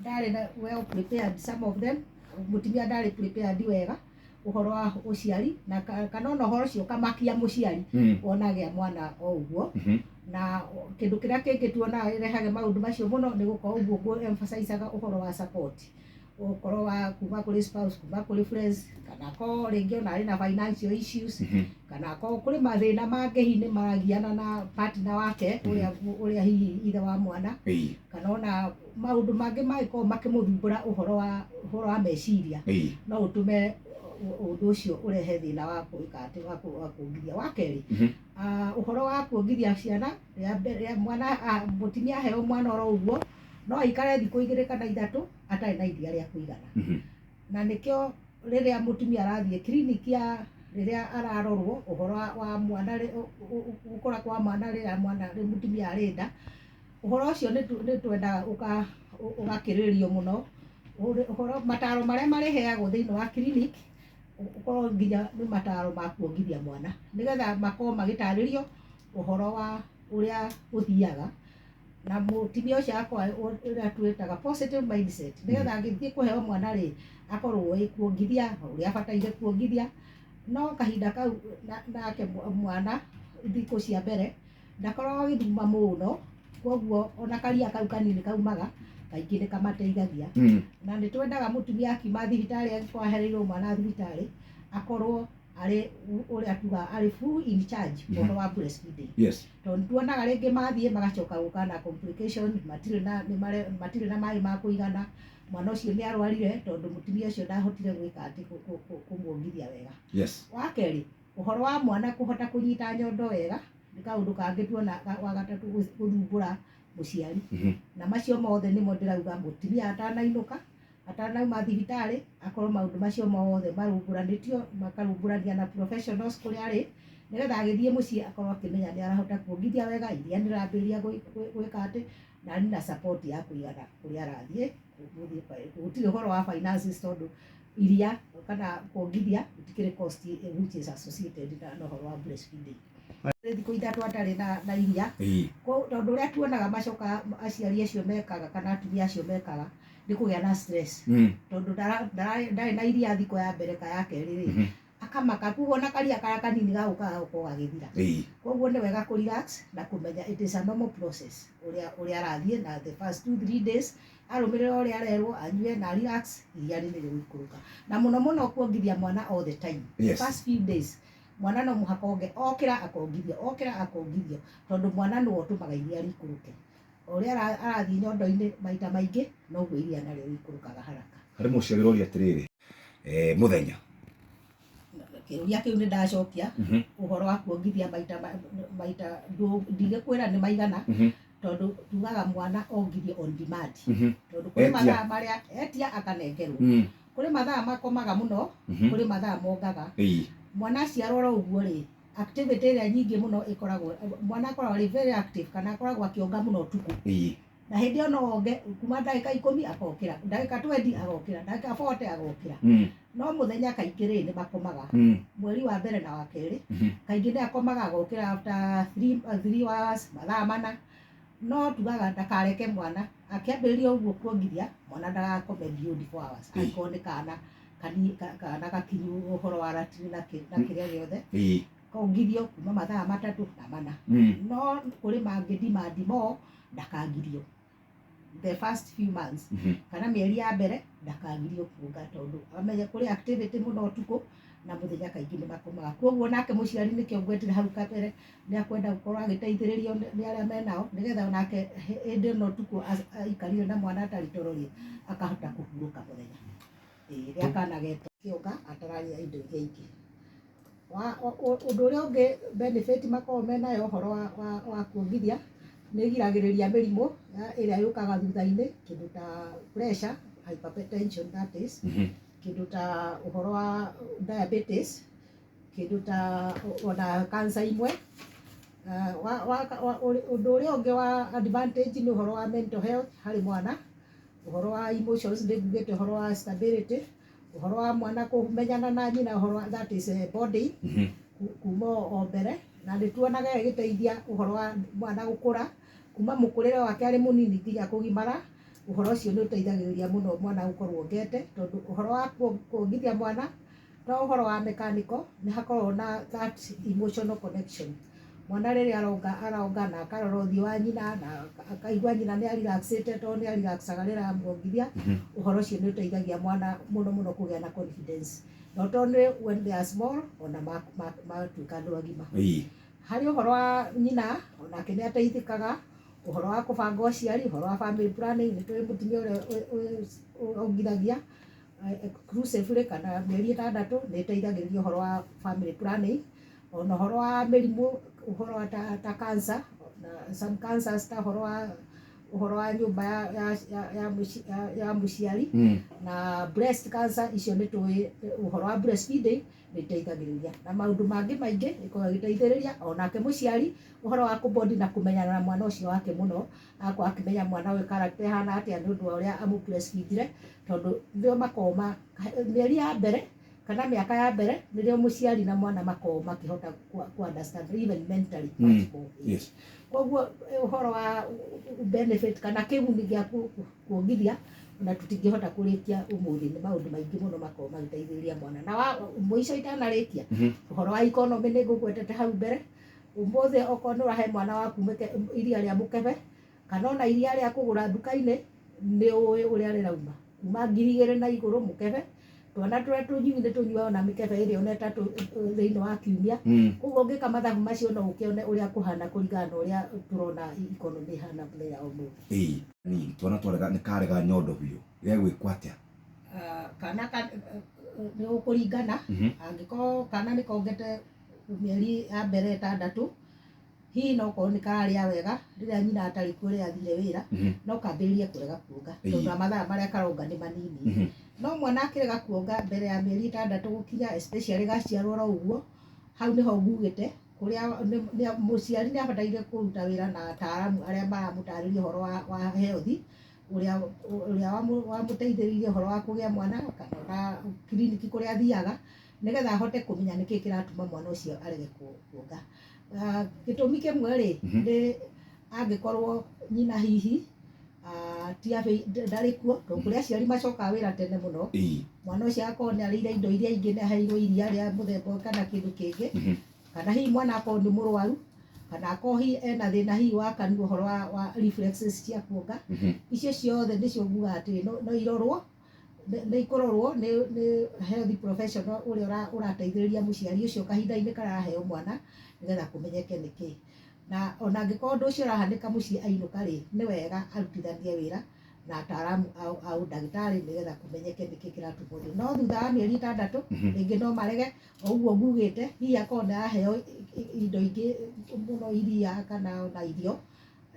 ndari na well prepared, some of them mutumia ndari prepared wega uhoro wa uciari na kana no horo cio kamakia muciari onage mwana o uguo na kindu kiria kingi tuona irehage maundu macio muno ni gukorwo uguo emphasize uhoro wa support ukoro wa kuma kuri spouse kuma kuri friends kana ko ringi ona ari na financial issues kana ko kuri mathina mangehini maragiana na partner wake uria hihi ithe wa mwana kana ona maundu mangi maiko makimuthumbura uhoro wa meciria no utume undu ucio urehe thina wa kuikati wa kuongithia wa keri uhoro wa kuongithia ciana ya mwana mutumia heo mwana oro uguo no aikare thiku 2 kana 3 atari na iria ria kuigana na nikio riria mutumia arathie kliniki ya riria ararorwo uhoro wa mwana ukora kwa mwana riria mwana mutumia arinda uhoro ucio ni twenda ugakiririo muno uhoro mataro maria mareheagwo thiini wa clinic ukorwo nginya ni mataro ma kuongithia mwana nigetha makorwo magitaririo uhoro wa uria uthiaga na mutumia ucio akwa uria twitaga positive mindset nigetha angithie kuheo mwana ri akorwo kuongithia uria abataire kuongithia no kahinda kau nake mwana thiku cia mbere ndakorwo agithuma muno koguo ona karia kau kanini kaumaga kaingĩ nĩ kamateithagia na nĩ twendaga mutumia akiuma thibitari angĩkorwo ahereirwo mwana thibitari akorwo arĩ ũrĩa tuga arĩ full in charge ũhoro wa breastfeeding tondũ tuonaga rĩngĩ mathiĩ magacoka gũka na complication matirĩ na maĩ ma kũigana mwana ũcio nĩ arwarire tondũ mutumia ũcio ndahotire gwĩka atĩ kũmuongithia wega wa kerĩ ũhoro wa mwana kũhota kũnyita nyondo wega nĩ kaũndũ kangĩ tuona wa gatatũ gũthumbũra muciari na macio mothe nimo ndirauga mutumia atanainũka atanauma thibitari akorwo maundu macio mothe marumburanitio makarumburania na professionals kuri ari nigetha agithie mucii akorwo akimenya ni arahota kuongithia wega iria ni rambiria gwika ati na ni na support ya kuigana kuri arathie gutire uhoro wa finances tondu iria kana kuongithia gutikire cost which is associated na uhoro wa breastfeeding thiku 3 atari na iria tondu uria tuonaga macoka aciari acio mekaga kana atumia acio mekaga ni kugia na stress tondu ndari na iria thiku ya mbere ka ya keri akamaka kuo na karia kaya kanini gagukaga gukorwo gagithira koguo ni wega ku relax na kumenya it is a normal process uria arathie na the first 2-3 days arumirira uria arerwo anyue na relax iria ni riguikuruka na muno kuongithia mwana all the time first few days mwana no muhaka okira akongithio tondu mwana no otumaga iria rikuruke uria arathie nyondo-ini maita maingi no guo iria nario rikurukaga haraka hari muciari uria atiriri muthenya kiuria kiu ni ndacokia uhoro wa kuongithia maita ndigikwira ni maigana tondu tugaga mwana ongithio on demand tondu kuri mathaa maria etia akanengerwo kuri mathaa makomaga muno kuri mathaa mongaga mwana aciarwo uguo ri activity iria nyingi muno ikoragwo mwana akoragwo ari very active kana akoragwo akionga muno tuku na hindi yo no onge kuma ndagika 10 agokira ndagika 20 agokira ndagika 40 agokira no muthenya kaingĩ ri ni makomaga mweri wa mbere na wa keri kaingĩ ni akomaga agokira after 3 hours mathaa mana no tugaga ndakareke mwana akiambĩrĩria ũguo kuongithia mwana ndagakome beyond 4 hours angĩkorwo nĩ kana gakinyu ũhoro wa ratiri na kĩrĩa gĩothe kongithio kuma mathaa 3 na 4 no kũrĩ mangĩ demand more ndakangirio the first few months kana mĩeri ya mbere ndakangirio kuonga tondu amenye kũrĩ activity muno tuko na muthenya kaingĩ nĩ makomaga koguo nake muciari nĩkĩo ngwetire hau kabere nĩ akwenda gũkorwo agĩteithĩrĩrio nĩ arĩa menao nĩgetha onake hĩndĩ ĩno tuko aikarire na mwana atarĩ toro rĩ akahota kũhurũka muthenya rĩrĩa kana geto kĩonga atararia indo iria ingĩ ũndũ ũrĩa ũngĩ benefit makoragwo menayo ũhoro wa kuongithia nĩ giragĩrĩria mĩrimũ ĩrĩa yũkaga thutha-inĩ kĩndũ ta pressure hypertension that is kĩndũ ta ũhoro wa diabetes kĩndũ ta ona cancer imwe ũndũ ũrĩa ũngĩ wa advantage nĩ ũhoro wa mental health harĩ mwana ũhoro wa emotions nĩ ngugĩte ũhoro wa stability ũhoro wa mwana kũmenyana na nyina ũhoro that is body kuma o mbere na nĩ tuonaga ĩgĩteithia ũhoro wa mwana gũkũra kuma mũkũrĩre wake arĩ mũnini nginya kũgimara uhoro ũcio nĩ ũteithagĩrĩria mũno mwana gũkorwo ngete, tondũ ũhoro wa kuongithia mwana to ũhoro wa mechanical, nĩ hakoragwo na that emotional connection. Mwana rĩrĩa aronga na akarora ũthiũ wa nyina na akaigua nyina nĩ relaxĩte tondũ nĩ relaxaga rĩrĩa amuongithia, ũhoro ũcio nĩ ũteithagia mwana mũno kũgĩa na confidence. Not only when they are small, ona matuĩka andũ agima. Harĩ ũhoro wa nyina, onake nĩ ateithĩkaga, ũhoro wa kũbanga ũciari, ũhoro wa family planning, nĩ tũĩ mũtumia ũrĩa ongithagia exclusively kana mĩeri 6 nĩ ĩteithagĩrĩria ũhoro wa family planning, ona ũhoro wa mĩrimũ, ũhoro wa ta cancer, some cancers ta ũhoro wa nyũmba ya mũciari na breast cancer, icio nĩ tũĩ ũhoro wa breastfeeding nĩ ĩteithagĩrĩria, na maũndũ mangĩ maingĩ ĩkoragwo ĩgĩteithĩrĩria onake mũciari ũhoro wa kũbondi na kũmenyana na mwana ũcio wake mũno, agakorwo akĩmenya mwana ũyũ character ĩhana atĩa nĩ ũndũ wa ũrĩa amũ-breastfeedire, tondũ nĩo makoragwo mĩeri ya mbere kana mĩaka ya mbere nĩrĩo mũciari na mwana makoragwo makĩhota ku understand even mentally. Yes. Koguo ũhoro wa benefit kana kĩguni gĩa kuongithia na tũtingĩhota kũrĩkia ũmũthĩ, nĩ maũndũ maingĩ mũno makoragwo magĩteithĩrĩria mwana. Na mũico itanarĩkia, ũhoro wa economy nĩ ngũgwetete hau mbere, ũmũthĩ okorwo nĩ ũrahe mwana waku iria rĩa mũkebe kana ona iria rĩa kũgũra nduka-inĩ, nĩ ũĩ ũrĩa rĩrauma kuma 2,000 na igũrũ mũkebe. Twana tũrĩa tũnini nĩ tũnyuaga ona mĩkebe ĩrĩa ona ĩtatũ thĩinĩ wa kiumia. Koguo ũngĩka mathabu macio no ũkĩone ũrĩa kũhana kũringana na ũrĩa tũrona economy ĩhana mũthenya wa ũmũthĩ. Ni twana twarega nĩ karega nyondo biũ gegwĩkwo atĩa? Kana nĩ ũkũringana, angĩkorwo kana nĩ kongete mĩeri ya mbere 6, hihi no korwo nĩ kararĩa wega rĩrĩa nyina atarĩ kuo rĩrĩa athire wĩra, no kambĩrĩrie kũrega kuonga tondũ mathaa marĩa karonga nĩ manini. No mwana akĩrega kuonga mbere ya mĩeri 6 gũkinya, especially gaciarwo ro ũguo, hau nĩho ngugĩte kũrĩa mũciari nĩ abataire kũruta wĩra na ataaramu arĩa maramũtarĩria ũhoro wa health, ũrĩa wamũteithĩrĩirie ũhoro wa kũgĩa mwana kana kiriniki kũrĩa athiaga, nĩgetha ahote kũmenya nĩkĩĩ kĩratũma mwana ũcio arege kuonga. Gĩtũmi kĩmwe rĩ, nĩ angĩkorwo nyina hihi ndarĩ kuo, tondũ kũrĩ aciari macokaga wĩra tene mũno, mwana ũcio agakorwo nĩ arĩire indo iria ingĩ, nĩ aheirwo iria rĩa mũthemba kana kĩndũ kĩngĩ, kana hihi mwana akorwo nĩ mũrwaru, kana akorwo hihi ena thĩna hihi wa kanua, ũhoro wa reflexes cia kuonga. Icio ciothe nĩcio nguga atĩ no irorwo, nĩ ikũrorwo nĩ health professional ũrĩa ũrateithĩrĩria mũciari ũcio kahinda-inĩ karaheo mwana, nĩgetha kũmenyeke nĩkĩĩ. Na ona angĩkorwo ũndũ ũcio ũrahanĩka mũciĩ ainũka rĩ, nĩ wega arutithanie wĩra na ataaramu a ũndagĩtarĩ nĩgetha kũmenyeke nĩkĩĩ kĩratũma ũndũ. No thutha wa mĩeri 6 rĩngĩ no marege o ũguo ngugĩte, hihi akorwo nĩ araheo indo ingĩ mũno, iria kana ona irio,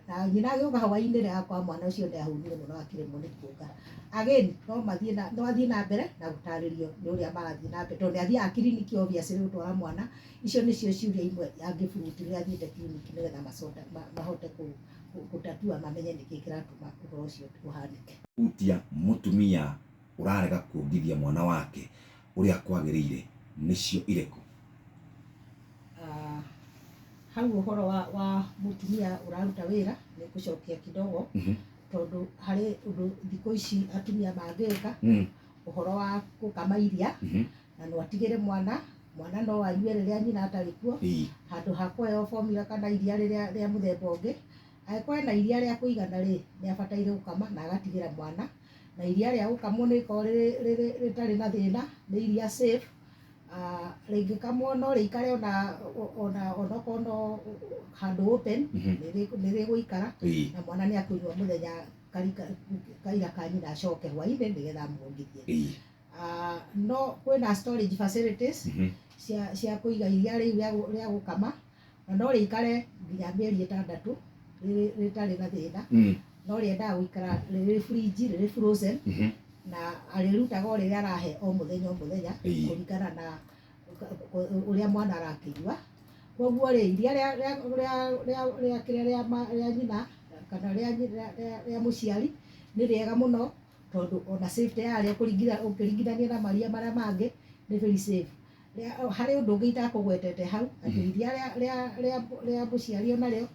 na nyina agĩũka hwaĩ-inĩ rĩrĩa akora mwana ũcio nĩ ahũnire mũno akĩremwo nĩ kuonga. Again no athiĩ na mbere na gũtarĩrio nĩ ũrĩa marathiĩ na mbere, tondũ nĩ athiaga kiriniki obviously gũtwara mwana. Icio nĩcio ciũria imwe angĩburuti rĩrĩa athiĩte kiriniki, nĩgetha mahote gũtatua mamenye nĩkĩĩ kĩratũma ũhoro ũcio ũhanĩke. Hutia mũtumia ũrarega kuongithia mwana wake ũrĩa kwagĩrĩire nĩcio irĩkũ? Hau ũhoro wa mũtumia ũraruta wĩra nĩ gũcokia kidogo, tondũ harĩ ũndũ thikũ ici atumia mangĩka, ũhoro wa gũkama iria na no atigĩre mwana no anyue rĩrĩa nyina atarĩ kuo, handũ ha kũheo formula kana iria rĩa mũthemba ũngĩ. Angĩkorwo ena iria rĩa kũigana rĩ, nĩ abataire gũkama na agatigĩra mwana, na iria rĩa gũkamwo nĩ rĩkoragwo rĩtarĩ na thĩna, nĩ iria safe. Rĩngĩkamwo no rĩikare ona okorwo no handũ open, nĩ rĩgũikara na mwana nĩ akũnyua mũthenya kaira ka nyina acoke hwaĩ-inĩ nĩgetha amuongithie. No kwĩna storage facilities cia kũiga iria rĩu rĩa gũkama, na no rĩikare nginya mĩeri 6 rĩtarĩ na thĩna, no rĩendaga gũikara rĩrĩ fridge, rĩrĩ frozen, na arĩrutaga o rĩrĩa arahe o mũthenya o mũthenya kũringana na ũrĩa mwana arakĩigua. Koguo rĩ, iria rĩa nyina kana rĩa mũciari nĩ rĩega mũno, tondũ ona safety yarĩo ũkĩringithania na maria marĩa mangĩ nĩ very safe. Harĩ ũndũ ũngĩ itakũgwetete hau, atĩ iria rĩa mũciari onarĩo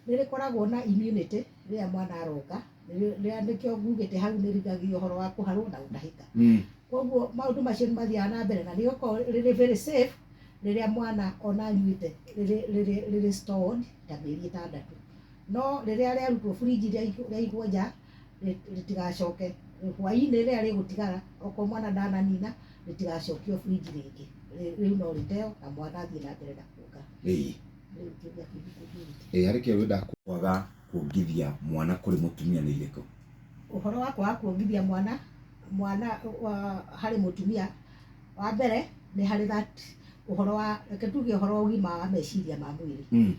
nĩ rĩkoragwo na immunity rĩrĩa mwana aronga, rĩrĩa nĩkĩo ngugĩte hau nĩ rigagio ũhoro wa kũharwo na gũtahĩka. Koguo maũndũ macio nĩ mathiaga na mbere na nĩ gũkorwo rĩrĩ very safe rĩrĩa mwana ona anyuĩte rĩrĩ stored ta mĩeri 6. No rĩrĩa rĩarutwo fridge rĩaigwo nja rĩtigacoke hwaĩ-inĩ rĩrĩa rĩgũtigara okorwo mwana ndananina rĩtigacokio fridge rĩngĩ. Rĩu no rĩteo na mwana athiĩ na mbere na kuonga. Harĩ kĩo wenda kwaga kuongithia mwana kũrĩ mũtumia nĩ irĩkũ? Ũhoro wa kwaga kuongithia mwana harĩ mũtumia, wa mbere nĩ harĩ that ũhoro wa reke tuge ũhoro wa ũgima wa meciria ma mwĩrĩ.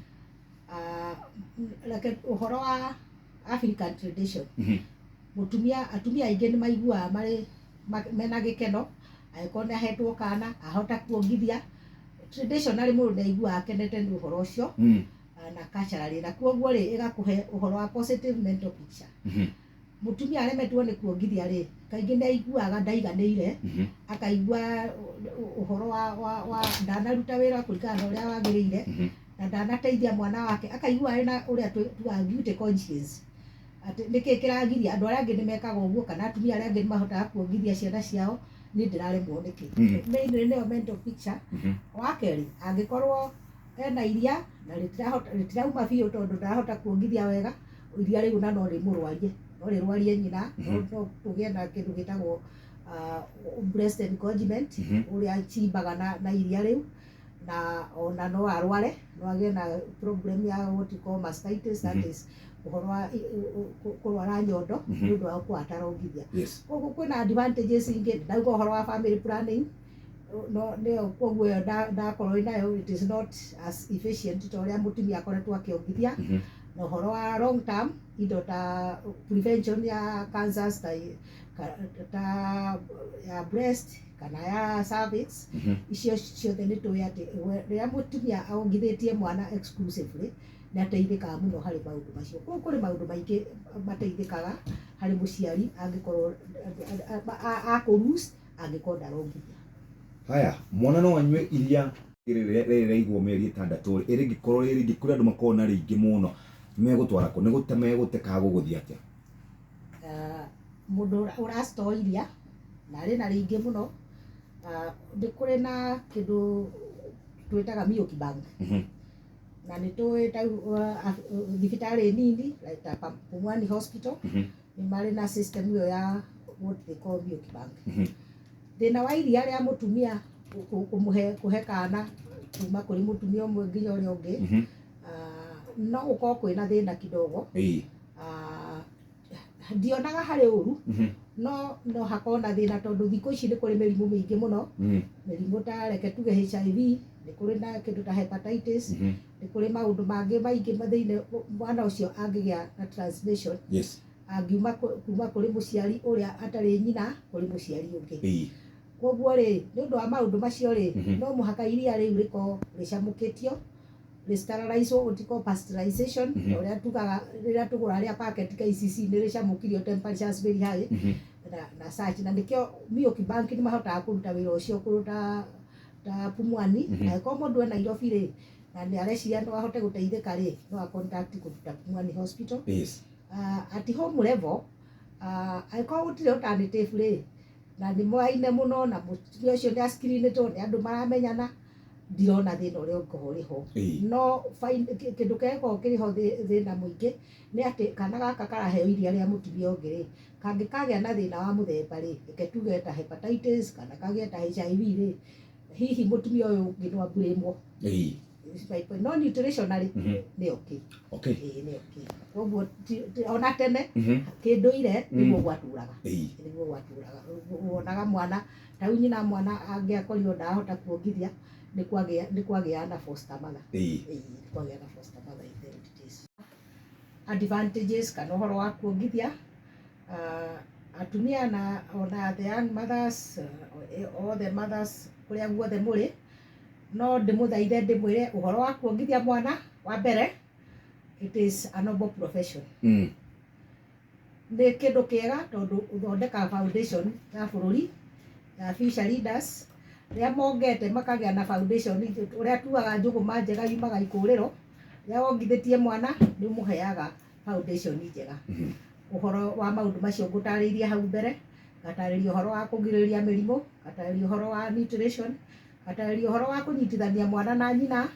Reke ũhoro wa African tradition, atumia aingĩ nĩ maiguaga marĩ mena gĩkeno angĩkorwo nĩ ahetwo kana ahota kuongithia. Traditionally mũndũ nĩ aiguaga akenete nĩ ũhoro ũcio na culturally, na kuoguo rĩ ĩgakũhe ũhoro wa positive mental picture. Mũtumia aremetwo nĩ kuongithia rĩ kaingĩ nĩ aiguaga ndaiganĩire, akaigua ũhoro wa ndanaruta wĩra kũringana na ũrĩa wagĩrĩire na ndanateithia mwana wake, akaigua arĩ na ũrĩa tuaga guilty conscience, atĩ nĩkĩ kĩragiria andũ arĩa angĩ nĩ mekaga ũguo kana atumia arĩa angĩ nĩ mahotaga kuongithia ciana ciao niĩ ndĩraremwo nĩkĩ. Mainly nĩyo mental picture. Wa kerĩ angĩkorwo ena iria na rĩtirauma biũ tondũ ndarahota kuongithia wega, iria rĩu na no rĩmũrwarie, no rĩrwarie nyina, no tũgĩe na kĩndũ gĩtagwo breast engorgement ũrĩa cimbaga na iria rĩu, na ona no arware, no agĩe na problem ya what you call mastitis, that is ũhoro wa kũrwara nyondo nĩ ũndũ wa gũkorwo atarongithia. Koguo kwĩna advantages ingĩ, ndauga ũhoro wa family planning, no nĩyo koguo ĩyo ndakorwo nayo it is not as efficient ta ũrĩa mũtumia akoretwo akĩongithia. Na ũhoro wa long term indo ta prevention ya cancers ta ya breast kana ya cervix, icio ciothe nĩ tũĩ atĩ rĩrĩa mũtumia aongithĩtie mwana exclusively nĩ ateithĩkaga mũno harĩ maũndũ macio. Koguo kũrĩ maũndũ maingĩ mateithĩkaga harĩ mũciari angĩkorwo akũ-lose angĩkorwo ndarongithia. Haya, mwana no anyue iria rĩraigwo mĩeri 6 rĩngĩkorwo rĩngĩ kũrĩ andũ makorwo na rĩingĩ mũno megũtwara kũ, nĩ gũte megũte kaga gũgũthiĩ atĩa? Mũndũ ũrastore iria na arĩ na rĩingĩ mũno, nĩ kũrĩ na kĩndũ twĩtaga milk bank, na nĩ tũĩ thibitarĩ nini ta Pumwani Hospital nĩ marĩ na system ĩyo ya what they call milk bank. Thĩna wa iria rĩa mũtumia kũhe kana kuma kũrĩ mũtumia ũmwe nginya ũrĩa ũngĩ no gũkorwo kwĩna thĩna kidogo. Ndionaga harĩ ũru, no hakorwo na thĩna tondũ thikũ ici nĩ kũrĩ mĩrimũ mĩingĩ mũno, mĩrimũ ta reke tuge HIV, nĩ kũrĩ na kĩndũ ta hepatitis, nĩ kũrĩ maũndũ mangĩ maingĩ thĩinĩ mwana ũcio angĩgĩa na transmission angiuma kuma kũrĩ mũciari ũrĩa atarĩ nyina kũrĩ mũciari ũngĩ. Koguo rĩ nĩ ũndũ wa maũndũ macio rĩ no mũhaka iria rĩu rĩkorwo rĩcamũkĩtio, rĩsterilize what you call pasteurization, ũrĩa tugaga rĩrĩa tũgũra rĩa packet KCC nĩ rĩcamũkirio temperatures very high na such, na nĩkĩo milk bank nĩ mahotaga kũruta wĩra ũcio kũruta ta Pumwani. Angĩkorwo mũndũ ena Nairobi rĩ na nĩ areciria no ahote gũteithĩka rĩ no contact kũruta Pumwani Hospital. At home level angĩkorwo gũtirĩ alternative rĩ na nĩ moyaine mũno na mũtumia ũcio nĩ screenĩtwo nĩ andũ maramenyana, ndirona thĩna ũrĩa ũngĩkorwo ũrĩ ho. No kĩndũ kĩngĩkorwo kĩrĩ ho thĩna mũingĩ nĩ atĩ kana gaka karaheo iria rĩa mũtumia ũngĩ rĩ kangĩkagĩa na thĩna wa mũthemba rĩ, reke tuge ta hepatitis kana kagĩe ta HIV rĩ, hihi mũtumia ũyũ ũngĩ no aburĩmwo. No nutritionally nĩ okay. Nĩ okay. Koguo ona tene kĩndũire nĩguo gwatũraga, wonaga mwana ta nyina mwana angĩakorirwo ndarahota kuongithia nĩ kwagĩa na foster mother. Nĩ kwagĩa na foster mother in the days. Advantages kana ũhoro wa kuongithia, atumia na ona the young mothers, all the mothers kũrĩa guothe mũrĩ, no ndĩmũthaithe ndĩmwĩre ũhoro wa kuongithia mwana wa mbere it is a noble profession. Nĩ kĩndũ kĩega tondũ ũthondeka foundation ya bũrũri ya future leaders rĩa mongete makagĩa na foundation ũrĩa tuaga njũgũma njega yumaga ikũrĩro, rĩa wongithĩtie mwana nĩ ũmũheaga foundation njega. uhoro wa maundu macio ngutariirie hau mbere, ngatariria uhoro wa kugiriria mirimu, ngatariria uhoro wa nutrition, ngatariria uhoro wa kunyitithania mwana na nyina,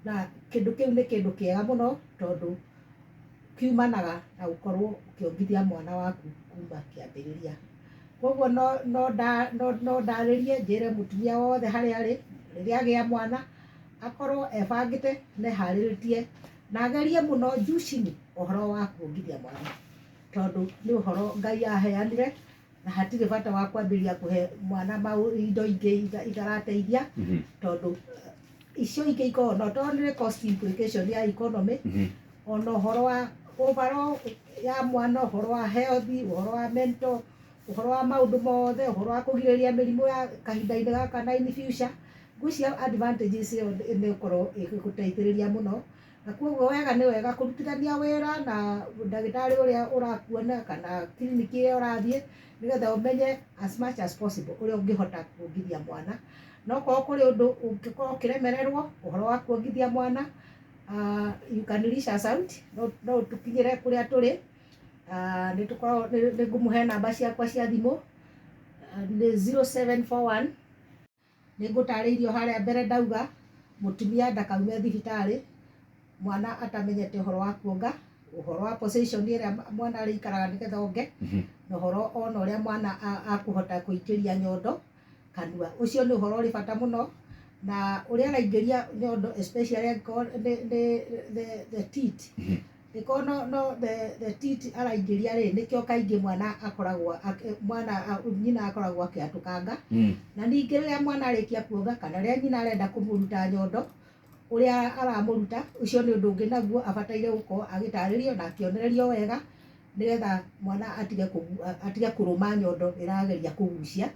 na kindu kiu ni kindu kiega muno tondu kiumanaga na gukorwo ukiongithia mwana waku kuma kiambiriria. Koguo no ndaririe njire mutumia wothe haria ari riria agia mwana akorwo ebangite nehariritie na agerie muno juicini uhoro wa kuongithia mwana, tondu ni uhoro Ngai aheanire na hatire bata wa kwambiria kuhe mwana indo ingi igarateithia tondu icio ingi ikorwo not only cost implication ya economy ona uhoro wa overall ya mwana, uhoro wa health, uhoro wa mental, uhoro wa maundu mothe, uhoro wa kugiriria mirimu ya kahinda-ini gaka na in future, ngwiciria advantages ni ukorwo igiguteithiriria muno. Na koguo wega ni wega kurutithania wira na ndagitari uria urakuona kana kliniki ĩrĩa ũrathiĩ nigetha umenye as much as possible uria ungihota kuongithia mwana. No korwo kuri undu ungikorwo ukiremererwo uhoro wa kuongithia mwana, you can reach us out, no tukinyire kuria turi, ni ngumuhe namba ciakwa cia thimu, ni 0741. Ni ngutariirio haria mbere ndauga mutumia ndakaume thibitari mwana atamenyete uhoro wa kuonga, uhoro wa position iria mwana arikaraga nigetha onge, na uhoro ona uria mwana akuhota kuingiria nyondo kanua. Ucio ni uhoro uri bata muno, na uria araingiria nyondo especially the teat, the teat araingiria ri nikio kaingi mwana akoragwo nyina akoragwo akiatukanga, na ningi riria mwana arikia kuonga kana riria nyina arenda kumuruta nyondo uria aramuruta, ucio ni undu ungi naguo abataire gukorwo agitaririo na akionererio wega nigetha mwana atige kuruma nyondo irageria kugucia.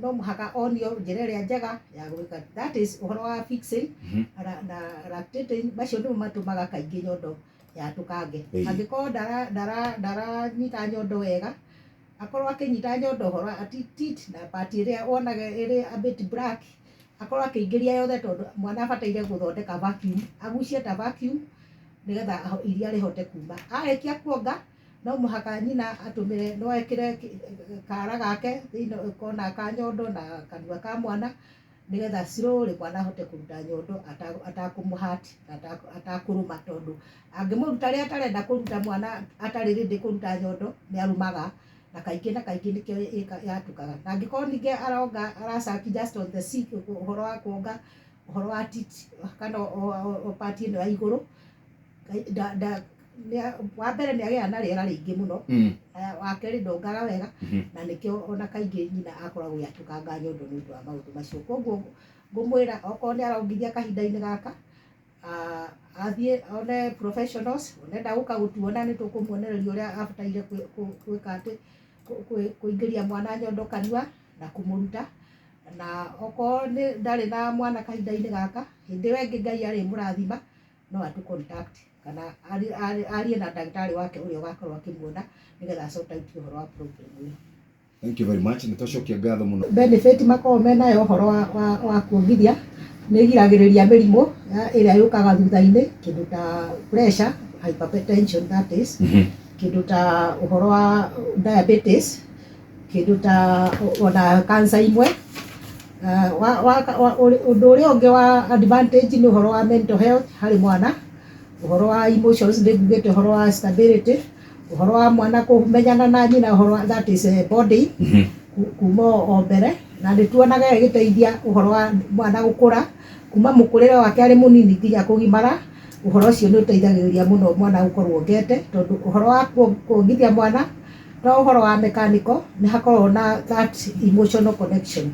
No muhaka onio njira iria njega ya gwika, that is uhoro wa fixing na lactating. Macio nimo matumaga kaingi nyondo yatukange. Angikorwo ndaranyita nyondo wega, akorwo akinyita nyondo uhoro teat na part iria wonaga iri a bit black, akorwo akiingiria yothe tondu mwana abataire guthondeka vacuum, agucie ta vacuum nigetha iria rihote kuma. Arikia kuonga no muhaka nyina atumire, no ekire kara gake thiini kona ka nyondo na kanua ka mwana nigetha slowly mwana ahote kuruta nyondo atakumuhati atakuruma, tondu angimuruta ria atarenda kuruta mwana atari ready kuruta nyondo ni arumaga na kaingi nikio yatukaga. Na angikorwo ningi aronga aracaki just on the sick uhoro wa kuonga, uhoro wa teat kana part ino ya iguru, wa mbere ni agia na riera ringi muno, wa keri ndongaga wega, na nikio ona kaingi nyina akoragwo yatukanga nyondo ni undu wa maundu macio. Koguo ngumwira okorwo ni arongithia kahinda-ini gaka, athie one professionals, onenda guka gutuona ni tukumuonereria uria abataire gwika ati kuingiria mwana nyondo kanua na kumuruta. Na okorwo ni ndari na mwana kahinda-ini gaka, hindi ĩyo ĩngĩ Ngai ari murathima no atu contact kana arie na ndagitari wake uria ugakorwo akimuona nigetha acota uti uhoro wa problem uyu. Thank you very much. Nitocokia ngatho muno. Benefit makorwo menayo uhoro wa kuongithia ni giragiriria mirimu iria yukaga thutha-ini, kindu ta pressure, hypertension, that is kindu ta uhoro wa diabetes, kindu ta ona cancer imwe. Undu uria ungi wa advantage ni uhoro wa mental health hari mwana, uhoro wa emotions, ndingugite uhoro wa stability, uhoro wa mwana kumenyana na nyina, uhoro wa that is body kuma o mbere, na nituonaga igiteithia uhoro wa mwana gukura kuma mukurire wake ari munini nginya kugimara. Uhoro ucio ni uteithagiriria muno mwana gukorwo ngete, tondu uhoro wa kuongithia mwana no uhoro wa mechanical, ni hakorwo na that emotional connection.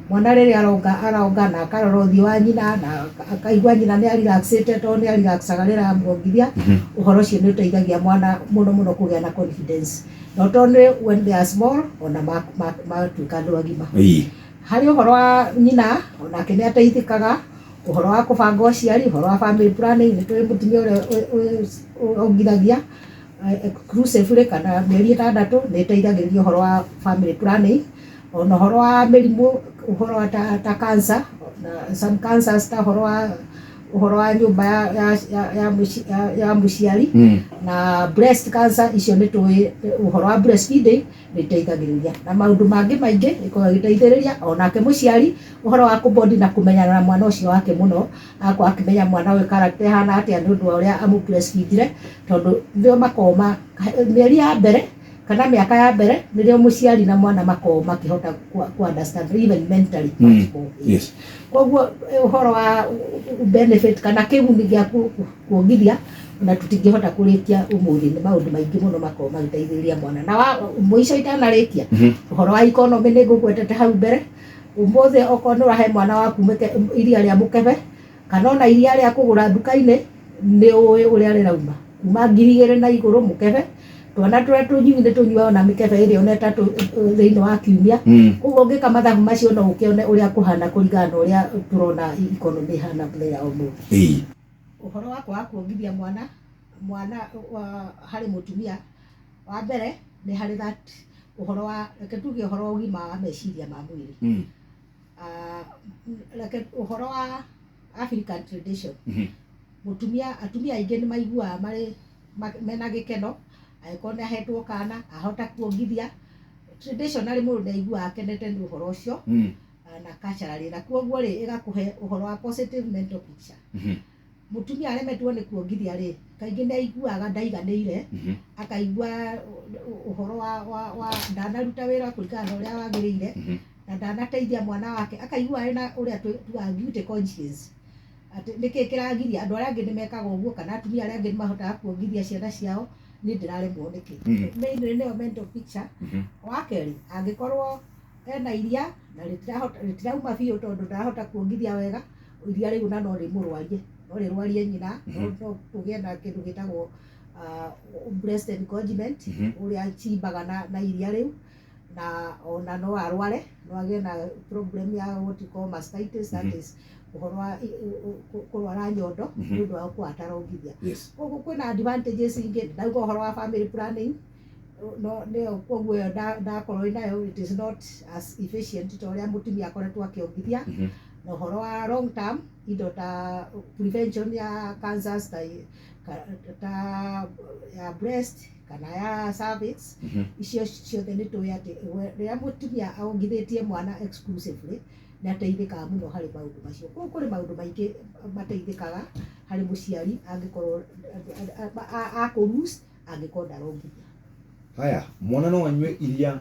Mwana riria aronga na akarora uthio wa nyina na akaigua nyina ni relaxed, to ni relaxaga riria amuongithia, uhoro ucio ni uteithagia mwana muno kugia na confidence, not only when they are small, ona matuika andu agima. Hari uhoro wa nyina onake ni ateithikaga, uhoro wa kubanga uciari, uhoro wa family planning, ni twi mutumia uria ongithagia exclusively kana mieri 6 ni iteithagiriria uhoro wa family planning. Ona uhoro wa mirimu, uhoro wa ta cancer, some cancers ta uhoro uhoro wa nyumba ya muciari na breast cancer icio nĩ tũĩ uhoro wa breastfeeding nĩ ĩteithagĩrĩria na maũndũ mangĩ maingĩ ĩkoragwo ĩgĩteithĩrĩria onake mũciari ũhoro wa kũbondi na kũmenyana na mwana ũcio wake mũno agakorwo akĩmenya mwana ũyũ character ĩhana atĩa nĩ ũndũ wa ũrĩa amũ-breastfeedire tondũ nĩo makoragwo mĩeri ya mbere kana mĩaka ya mbere nĩrĩo mũciari na mwana makoragwo makĩhota ku understand even mentally much more. Yes. Koguo ũhoro wa benefit kana kĩguni gĩa kuongithia na tũtingĩhota kũrĩkia ũmũthĩ nĩ maũndũ maingĩ mũno makoragwo magĩteithĩrĩria mwana na mũico itanarĩkia ũhoro wa economy nĩ ngũgwetete hau mbere ũmũthĩ okorwo nĩ ũrahe mwana waku iria rĩa mũkebe kana ona iria rĩa kũgũra nduka-inĩ nĩ ũĩ ũrĩa rĩrauma kuma 2,000 na igũrũ mũkebe twana tũrĩa tũnyui nĩ tũnyuaga na mĩkebe ĩrĩa ona ĩtatũ thĩinĩ wa kiumia koguo ũngĩka mathabu macio no ũkĩone ũrĩa kũhana kũringana na ũrĩa tũrona economy ĩhana mũthenya ũmũthĩ. Ũhoro wa kwaga kuongithia mwana harĩ mũtumia wa mbere nĩ harĩ that ũhoro wa reke tuge ũhoro wa ũgima wa meciria ma mwĩrĩ reke ũhoro wa African tradition atumia aingĩ nĩ maiguaga marĩ mena gĩkeno angĩkorwo nĩ ahetwo kana ahota kuongithia traditionally mũndũ nĩ aiguaga akenete nĩ ũhoro ũcio na culturally na koguo rĩ ĩgakũhe ũhoro wa positive mental picture. Mũtumia aremetwo nĩ kuongithia rĩ kaingĩ nĩ aiguaga ndaiganĩire akaigua ũhoro wa ndanaruta wĩra kũringana na ũrĩa wagĩrĩire na ndanateithia mwana wake akaigua arĩ na ũrĩa tuaga guilty conscience atĩ nĩkĩ kĩragiria andũ arĩa angĩ nĩ mekaga ũguo kana atumia arĩa angĩ nĩ mahotaga kuongithia ciana ciao nĩ ndĩraremwo nĩkĩ mainly nĩyo mental picture. Wa kerĩ angĩkorwo ena iria na rĩtirauma biũ tondũ ndarahota kuongithia wega iria rĩu na no rĩrwarie nyina no kũgĩe na kĩndũ gĩtagwo breast engorgement ũrĩa chimbaga na iria rĩu na ona no arware no agĩe na problem ya what you call mastitis that is ũhoro wa kũrwara nyondo nĩ ũndũ wa gũkorwo atarongithia. Koguo kwĩna advantages ingĩ ndauga ũhoro wa family planning no nĩyo koguo ĩyo ndakorwo nayo it is not as efficient ta ũrĩa mũtumia akoretwo akĩongithia na ũhoro wa long term indo ta prevention ya cancers ta ya breast kana ya cervix icio ciothe nĩ tũĩ atĩ rĩrĩa mũtumia aongithĩtie mwana exclusively nĩ ateithĩkaga mũno harĩ maũndũ macio. Koguo kũrĩ maũndũ maingĩ mateithĩkaga harĩ mũciari angĩkorwo akũ lose angĩkorwo ndarongithia. Haya mwana no anyue iria